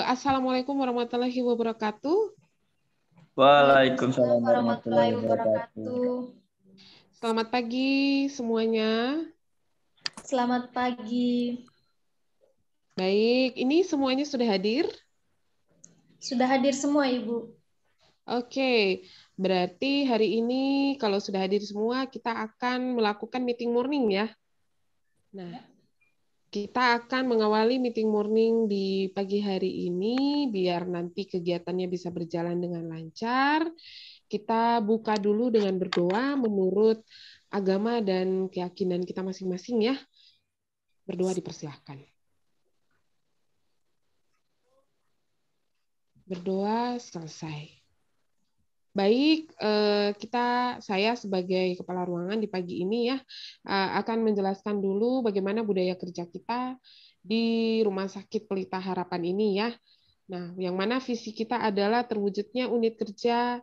Assalamualaikum warahmatullahi wabarakatuh. Waalaikumsalam warahmatullahi warahmatullahi wabarakatuh. wabarakatuh. Selamat pagi semuanya. Selamat pagi. Baik, ini semuanya sudah hadir? Sudah hadir semua, Ibu. Oke, berarti hari ini kalau sudah hadir semua, kita akan melakukan meeting morning ya. Nah, kita akan mengawali meeting morning di pagi hari ini, biar nanti kegiatannya bisa berjalan dengan lancar. Kita buka dulu dengan berdoa menurut agama dan keyakinan kita masing-masing ya. Berdoa dipersilahkan. Berdoa selesai. Baik, saya sebagai kepala ruangan di pagi ini ya akan menjelaskan dulu bagaimana budaya kerja kita di Rumah Sakit Pelita Harapan ini ya. Nah, yang mana visi kita adalah terwujudnya unit kerja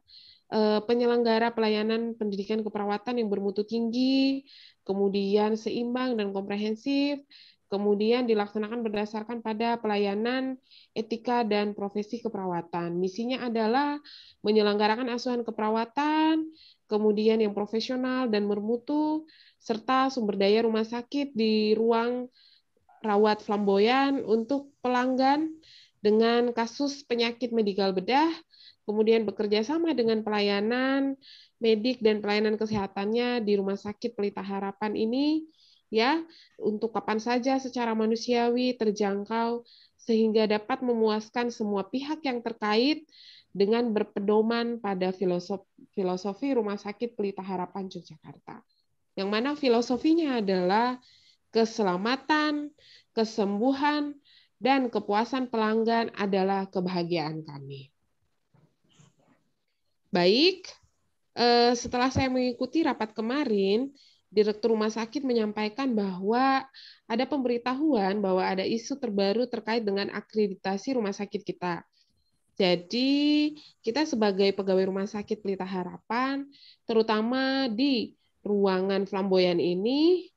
penyelenggara pelayanan pendidikan keperawatan yang bermutu tinggi, kemudian seimbang dan komprehensif, kemudian dilaksanakan berdasarkan pada pelayanan, etika, dan profesi keperawatan. Misinya adalah menyelenggarakan asuhan keperawatan, kemudian yang profesional dan bermutu, serta sumber daya rumah sakit di ruang rawat flamboyan untuk pelanggan dengan kasus penyakit medikal bedah, kemudian bekerja sama dengan pelayanan medik dan pelayanan kesehatannya di Rumah Sakit Pelita Harapan ini, ya, untuk kapan saja secara manusiawi, terjangkau, sehingga dapat memuaskan semua pihak yang terkait dengan berpedoman pada filosofi Rumah Sakit Pelita Harapan Yogyakarta. Yang mana filosofinya adalah keselamatan, kesembuhan, dan kepuasan pelanggan adalah kebahagiaan kami. Baik, setelah saya mengikuti rapat kemarin, Direktur Rumah Sakit menyampaikan bahwa ada pemberitahuan bahwa ada isu terbaru terkait dengan akreditasi rumah sakit kita. Jadi, kita sebagai pegawai Rumah Sakit Pelita Harapan, terutama di ruangan flamboyan ini,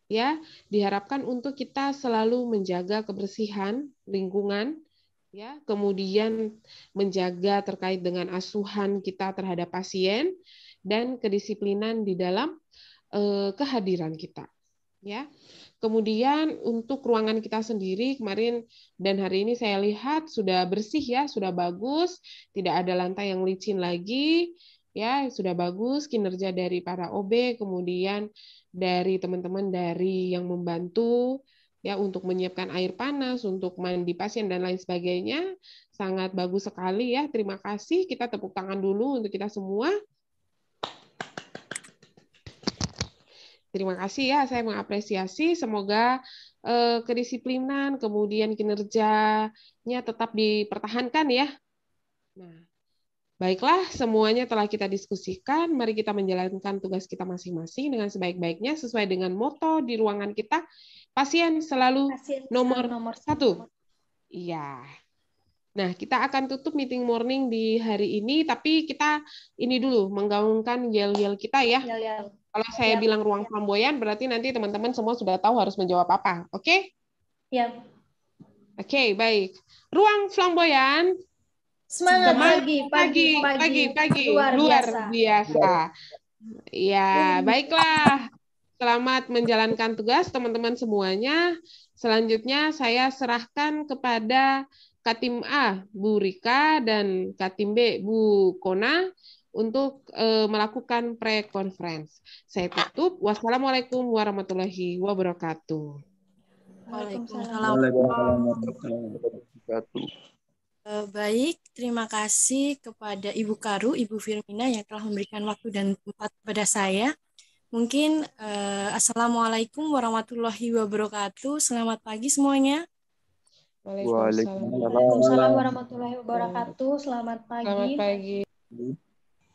ya, diharapkan untuk kita selalu menjaga kebersihan lingkungan, ya, kemudian menjaga terkait dengan asuhan kita terhadap pasien dan kedisiplinan di dalam kehadiran kita, ya. Kemudian untuk ruangan kita sendiri kemarin dan hari ini saya lihat sudah bersih ya, sudah bagus, tidak ada lantai yang licin lagi, ya, sudah bagus kinerja dari para OB, kemudian dari teman-teman dari yang membantu ya untuk menyiapkan air panas, untuk mandi pasien dan lain sebagainya. Sangat bagus sekali ya. Terima kasih. Kita tepuk tangan dulu untuk kita semua. Terima kasih ya, saya mengapresiasi. Semoga kedisiplinan, kemudian kinerjanya tetap dipertahankan ya. Nah, baiklah, semuanya telah kita diskusikan. Mari kita menjalankan tugas kita masing-masing dengan sebaik-baiknya sesuai dengan moto di ruangan kita. Pasien selalu nomor satu. Iya. Nah, kita akan tutup meeting morning di hari ini, tapi kita ini dulu menggaungkan yel-yel kita ya. Yel-yel. Kalau saya bilang ruang flamboyan, berarti nanti teman-teman semua sudah tahu harus menjawab apa. Oke? Ya. Oke, baik. Ruang flamboyan. Semangat pagi. Luar biasa. Ya, baiklah. Selamat menjalankan tugas teman-teman semuanya. Selanjutnya saya serahkan kepada Katim A, Bu Rika, dan Katim B, Bu Kona, untuk melakukan pre-conference. Saya tutup. Wassalamualaikum warahmatullahi wabarakatuh. Waalaikumsalam warahmatullahi wabarakatuh. Baik, terima kasih kepada Ibu Karu, Ibu Firmina yang telah memberikan waktu dan tempat kepada saya. Mungkin Assalamualaikum warahmatullahi wabarakatuh. Selamat pagi semuanya. Waalaikumsalam warahmatullahi wabarakatuh. Selamat pagi. Selamat pagi.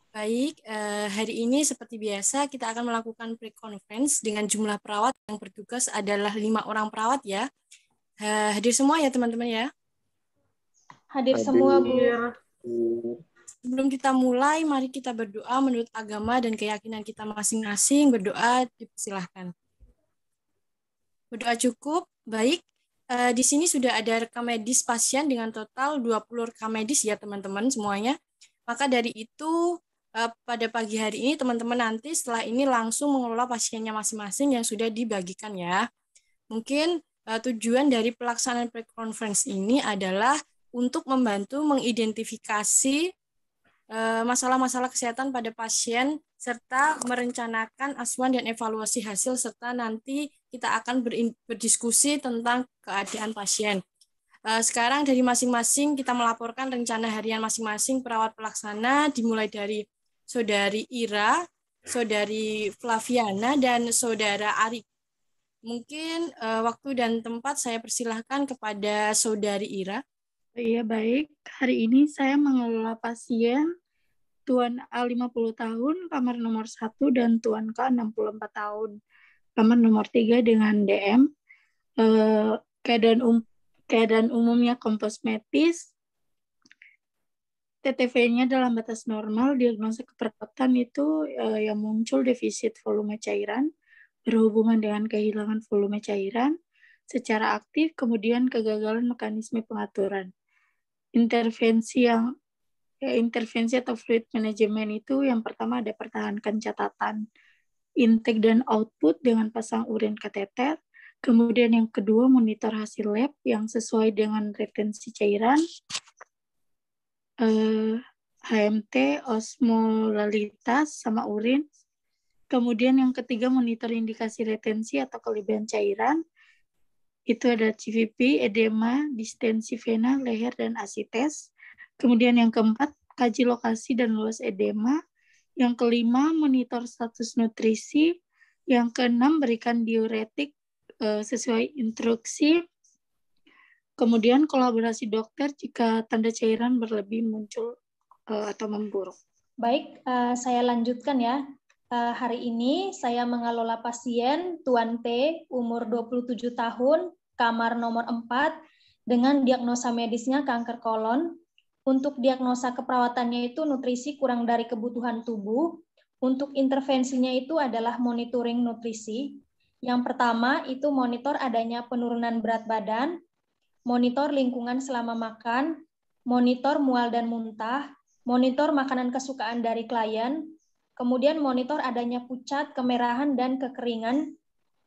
Baik, hari ini seperti biasa kita akan melakukan pre-conference dengan jumlah perawat yang bertugas adalah 5 orang perawat ya. Hadir semua ya teman-teman ya. Hadir semua, Bu. Sebelum kita mulai, mari kita berdoa menurut agama dan keyakinan kita masing-masing. Berdoa dipersilahkan. Berdoa cukup. Baik, Di sini sudah ada rekam medis pasien dengan total 20 rekam medis ya teman-teman semuanya. Maka dari itu pada pagi hari ini teman-teman nanti setelah ini langsung mengelola pasiennya masing-masing yang sudah dibagikan ya. Mungkin tujuan dari pelaksanaan pre-conference ini adalah untuk membantu mengidentifikasi masalah-masalah kesehatan pada pasien serta merencanakan asuhan dan evaluasi hasil serta nanti kita akan berdiskusi tentang keadaan pasien. Sekarang dari masing-masing kita melaporkan rencana harian masing-masing perawat pelaksana dimulai dari Saudari Ira, Saudari Flaviana, dan Saudara Ari. Mungkin waktu dan tempat saya persilahkan kepada Saudari Ira. Iya, baik. Hari ini saya mengelola pasien Tuan A 50 tahun, kamar nomor 1, dan Tuan K 64 tahun, kamar nomor 3 dengan DM. Keadaan umumnya kosmetis, TTV-nya dalam batas normal, diagnosa keperawatan itu yang muncul defisit volume cairan, berhubungan dengan kehilangan volume cairan secara aktif, kemudian kegagalan mekanisme pengaturan. Intervensi atau fluid management itu yang pertama ada pertahankan catatan intake dan output dengan pasang urin kateter. Kemudian yang kedua monitor hasil lab yang sesuai dengan retensi cairan, HMT, osmolalitas sama urin. Kemudian yang ketiga monitor indikasi retensi atau kelebihan cairan. Itu ada CVP, edema, distensi vena, leher, dan asites. Kemudian yang keempat, kaji lokasi dan luas edema. Yang kelima, monitor status nutrisi. Yang keenam, berikan diuretik sesuai instruksi. Kemudian kolaborasi dokter jika tanda cairan berlebih muncul atau memburuk. Baik, saya lanjutkan ya. Hari ini saya mengelola pasien Tuan T, umur 27 tahun, kamar nomor 4, dengan diagnosa medisnya kanker kolon. Untuk diagnosa keperawatannya itu nutrisi kurang dari kebutuhan tubuh. Untuk intervensinya itu adalah monitoring nutrisi. Yang pertama itu monitor adanya penurunan berat badan, monitor lingkungan selama makan, monitor mual dan muntah, monitor makanan kesukaan dari klien, kemudian monitor adanya pucat, kemerahan, dan kekeringan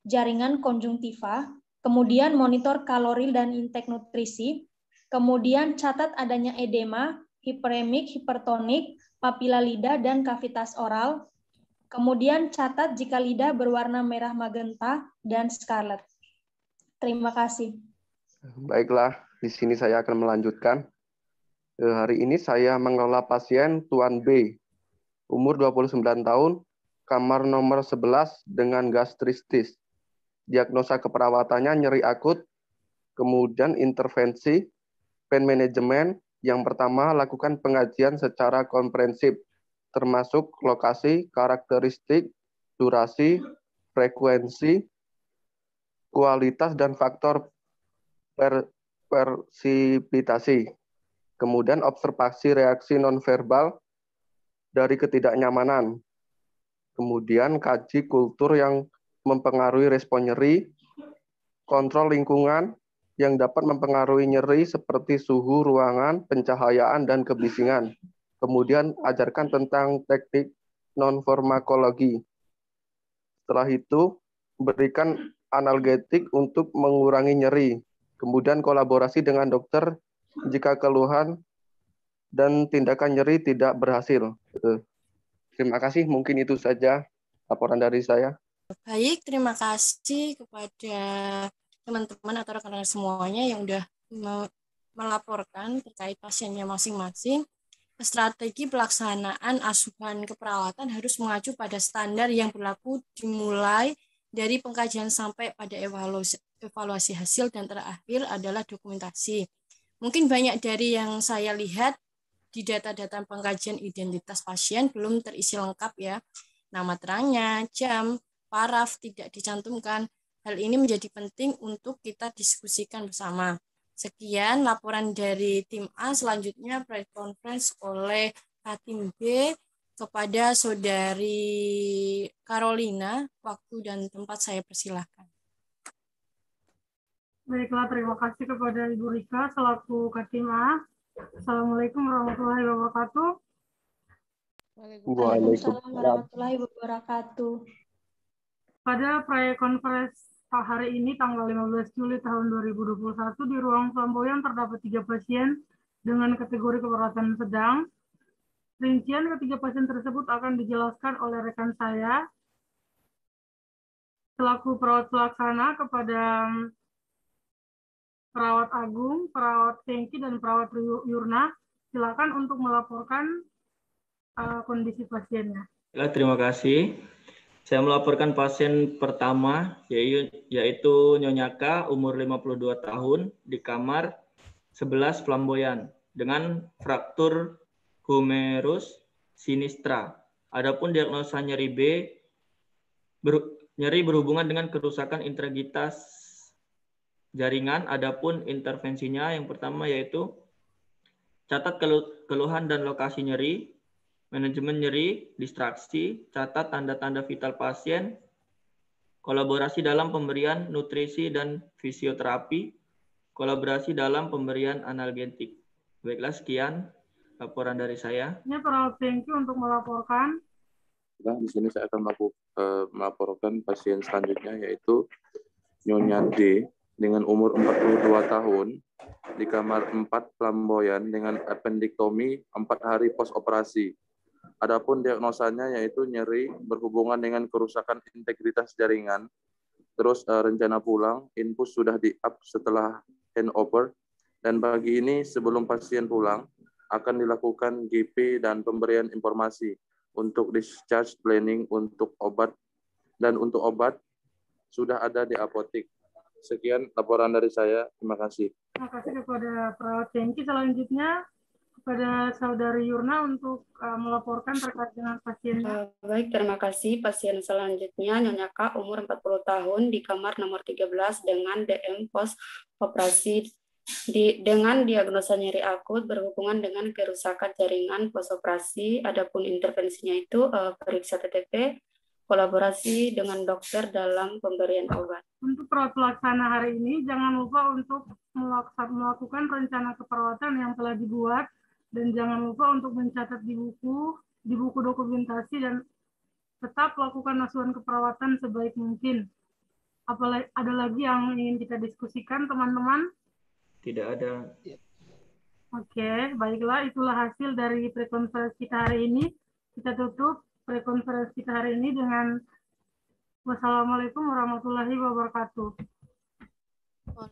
jaringan konjungtiva, kemudian monitor kalori dan intake nutrisi, kemudian catat adanya edema, hiperemik, hipertonik, papila lidah, dan kavitas oral, kemudian catat jika lidah berwarna merah magenta dan scarlet. Terima kasih. Baiklah, di sini saya akan melanjutkan. Hari ini saya mengelola pasien Tuan B, umur 29 tahun, kamar nomor 11 dengan gastritis. Diagnosa keperawatannya nyeri akut, kemudian intervensi, pain management. Yang pertama, lakukan pengajian secara komprehensif, termasuk lokasi, karakteristik, durasi, frekuensi, kualitas, dan faktor persipitasi. Kemudian observasi reaksi nonverbal dari ketidaknyamanan. Kemudian kaji kultur yang mempengaruhi respon nyeri, kontrol lingkungan yang dapat mempengaruhi nyeri seperti suhu ruangan, pencahayaan, dan kebisingan. Kemudian ajarkan tentang teknik non-farmakologi. Setelah itu, berikan analgetik untuk mengurangi nyeri. Kemudian kolaborasi dengan dokter jika keluhan dan tindakan nyeri tidak berhasil. Terima kasih, mungkin itu saja laporan dari saya. Baik, terima kasih kepada teman-teman atau rekan-rekan semuanya yang sudah melaporkan terkait pasiennya masing-masing. Strategi pelaksanaan asuhan keperawatan harus mengacu pada standar yang berlaku dimulai dari pengkajian sampai pada evaluasi hasil dan terakhir adalah dokumentasi. Mungkin banyak dari yang saya lihat di data-data pengkajian identitas pasien belum terisi lengkap ya. Nama terangnya, jam, paraf tidak dicantumkan. Hal ini menjadi penting untuk kita diskusikan bersama. Sekian laporan dari tim A. Selanjutnya pre-conference oleh tim B kepada Saudari Carolina. Waktu dan tempat saya persilahkan. Baiklah, terima kasih kepada Ibu Rika selaku Katim A. Assalamualaikum warahmatullahi wabarakatuh. Waalaikumsalam warahmatullahi wabarakatuh. Pada prakonferensi hari ini tanggal 15 Juli tahun 2021 di ruang Flamboyan terdapat 3 pasien dengan kategori keparatan sedang. Rincian ketiga pasien tersebut akan dijelaskan oleh rekan saya selaku perawat pelaksana kepada perawat Agung, perawat Tengki, dan perawat Yurna. Silakan untuk melaporkan kondisi pasiennya. Ya, terima kasih. Saya melaporkan pasien pertama, yaitu Nyonya K, umur 52 tahun, di kamar 11 Flamboyan, dengan fraktur humerus sinistra. Adapun diagnosa nyeri B, nyeri berhubungan dengan kerusakan integritas jaringan. Adapun intervensinya yang pertama yaitu catat keluhan dan lokasi nyeri, manajemen nyeri, distraksi, catat tanda-tanda vital pasien, kolaborasi dalam pemberian nutrisi dan fisioterapi, kolaborasi dalam pemberian analgetik. Baiklah, sekian laporan dari saya. Ini perawat Tengki untuk melaporkan. Nah, di sini saya akan melaporkan pasien selanjutnya, yaitu Nyonya D dengan umur 42 tahun di kamar 4 Flamboyan dengan appendektomi 4 hari post-operasi. Adapun diagnosanya yaitu nyeri berhubungan dengan kerusakan integritas jaringan. Terus rencana pulang, infus sudah di-up setelah handover. Dan bagi ini sebelum pasien pulang, akan dilakukan GP dan pemberian informasi untuk discharge planning untuk obat. Dan untuk obat sudah ada di apotek. Sekian laporan dari saya. Terima kasih. Terima kasih kepada perawat Tengki. Selanjutnya kepada Saudari Yurna untuk melaporkan terkait dengan pasiennya. Baik, terima kasih. Pasien selanjutnya Nyonya K, umur 40 tahun di kamar nomor 13 dengan DM post operasi dengan diagnosa nyeri akut berhubungan dengan kerusakan jaringan post operasi. Adapun intervensinya itu periksa TTP, kolaborasi dengan dokter dalam pemberian obat. Untuk perawat pelaksana hari ini, jangan lupa untuk melakukan rencana keperawatan yang telah dibuat, dan jangan lupa untuk mencatat di buku dokumentasi, dan tetap lakukan asuhan keperawatan sebaik mungkin. Apalagi ada lagi yang ingin kita diskusikan, teman-teman? Tidak ada. Oke, baiklah, itulah hasil dari prekonferensi kita hari ini. Kita tutup prekonferensi kita hari ini dengan wassalamualaikum warahmatullahi wabarakatuh.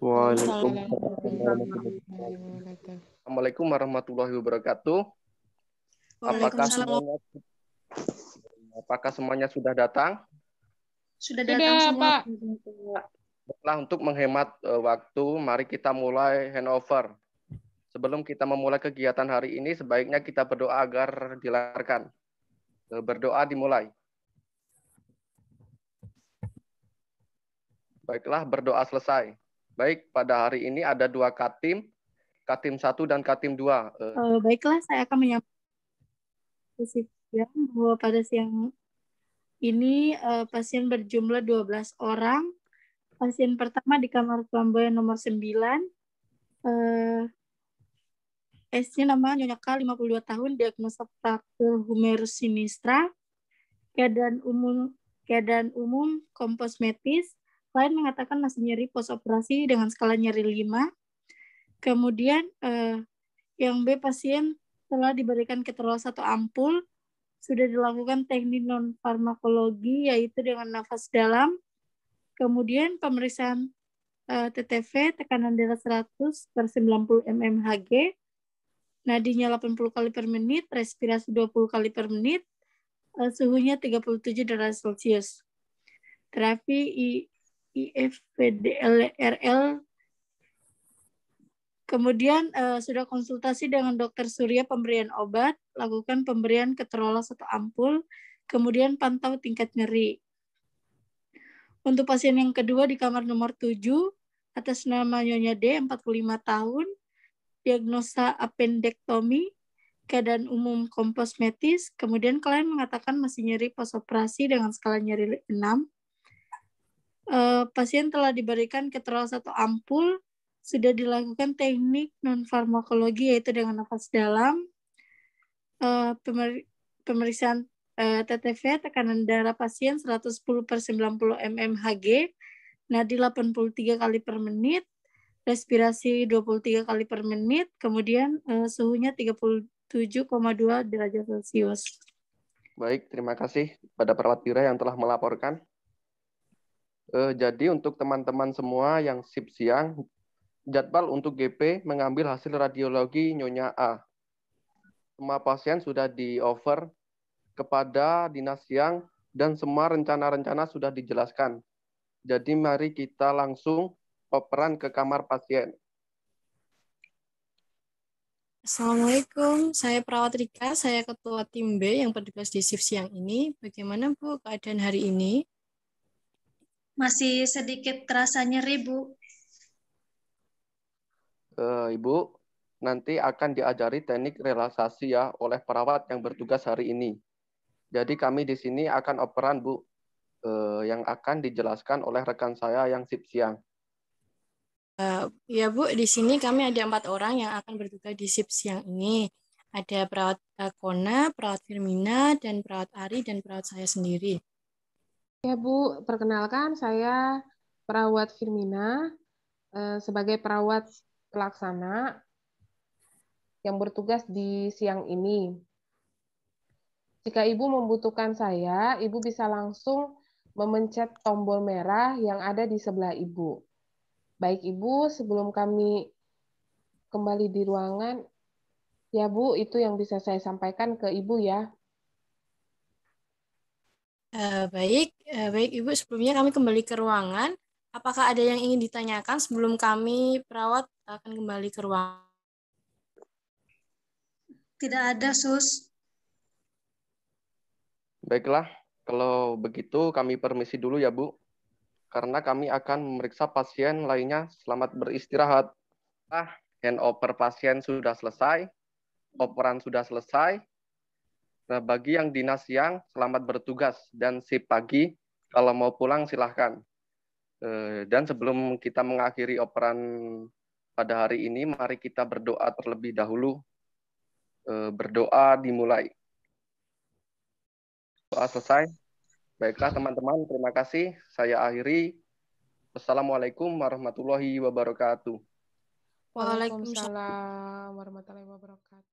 Waalaikumsalam warahmatullahi wabarakatuh. Apakah semuanya sudah datang? Sudah datang semua, Pak. Setelah untuk menghemat waktu, mari kita mulai handover. Sebelum kita memulai kegiatan hari ini, sebaiknya kita berdoa agar dilancarkan. Berdoa dimulai. Baiklah, berdoa selesai. Baik, pada hari ini ada 2 Katim, Katim 1 dan Katim 2. Baiklah, saya akan menyampaikan bahwa pada siang ini pasien berjumlah 12 orang. Pasien pertama di kamar Flamboyan nomor 9. S-nya namanya Nyonya K, 52 tahun, diagnosa fraktur humerus sinistra, keadaan umum komposmetis. Klien mengatakan masih nyeri post-operasi dengan skala nyeri 5. Kemudian yang B, pasien telah diberikan keterol 1 ampul, sudah dilakukan teknik non-farmakologi yaitu dengan nafas dalam. Kemudian pemeriksaan TTV, tekanan darah 100/90 mmHg, nadinya 80 kali per menit, respirasi 20 kali per menit, suhunya 37 derajat Celcius. Terapi IFPDRL. Kemudian sudah konsultasi dengan dokter Surya pemberian obat, lakukan pemberian keterola 1 ampul, kemudian pantau tingkat nyeri. Untuk pasien yang kedua di kamar nomor 7, atas nama Nyonya D, 45 tahun, diagnosa appendektomi, keadaan umum komposmetis, kemudian klien mengatakan masih nyeri post-operasi dengan skala nyeri 6. Pasien telah diberikan keterangan satu ampul, sudah dilakukan teknik non-farmakologi yaitu dengan nafas dalam, pemeriksaan TTV, tekanan darah pasien 110/90 mmHg, nadi 83 kali per menit, respirasi 23 kali per menit, kemudian suhunya 37,2 derajat Celcius. Baik, terima kasih pada perawat Pira yang telah melaporkan. Jadi untuk teman-teman semua yang shift siang, jadwal untuk GP mengambil hasil radiologi Nyonya A. Semua pasien sudah di-over kepada dinas siang dan semua rencana-rencana sudah dijelaskan. Jadi mari kita langsung operan ke kamar pasien. Assalamualaikum, saya perawat Rika, saya ketua tim B yang bertugas di shift siang ini. Bagaimana Bu keadaan hari ini? Masih sedikit terasa nyeri, Bu. Ibu, nanti akan diajari teknik relaksasi ya oleh perawat yang bertugas hari ini. Jadi kami di sini akan operan Bu, yang akan dijelaskan oleh rekan saya yang shift siang. Ya Bu, di sini kami ada 4 orang yang akan bertugas di shift siang ini. Ada perawat Kona, perawat Firmina, dan perawat Ari, dan perawat saya sendiri. Ya Bu, perkenalkan saya perawat Firmina sebagai perawat pelaksana yang bertugas di siang ini. Jika Ibu membutuhkan saya, Ibu bisa langsung memencet tombol merah yang ada di sebelah Ibu. Baik Ibu, sebelum kami kembali di ruangan, ya Bu, itu yang bisa saya sampaikan ke Ibu ya. Baik Ibu, sebelumnya kami kembali ke ruangan. Apakah ada yang ingin ditanyakan sebelum kami perawat akan kembali ke ruangan? Tidak ada, Sus. Baiklah, kalau begitu kami permisi dulu ya Bu, karena kami akan memeriksa pasien lainnya. Selamat beristirahat. Handover pasien sudah selesai, operan sudah selesai. Nah, bagi yang dinas siang, selamat bertugas. Dan shift pagi, kalau mau pulang silahkan. Dan sebelum kita mengakhiri operan pada hari ini, mari kita berdoa terlebih dahulu. Berdoa dimulai. Doa selesai. Baiklah teman-teman, terima kasih. Saya akhiri. Wassalamualaikum warahmatullahi wabarakatuh. Waalaikumsalam warahmatullahi wabarakatuh.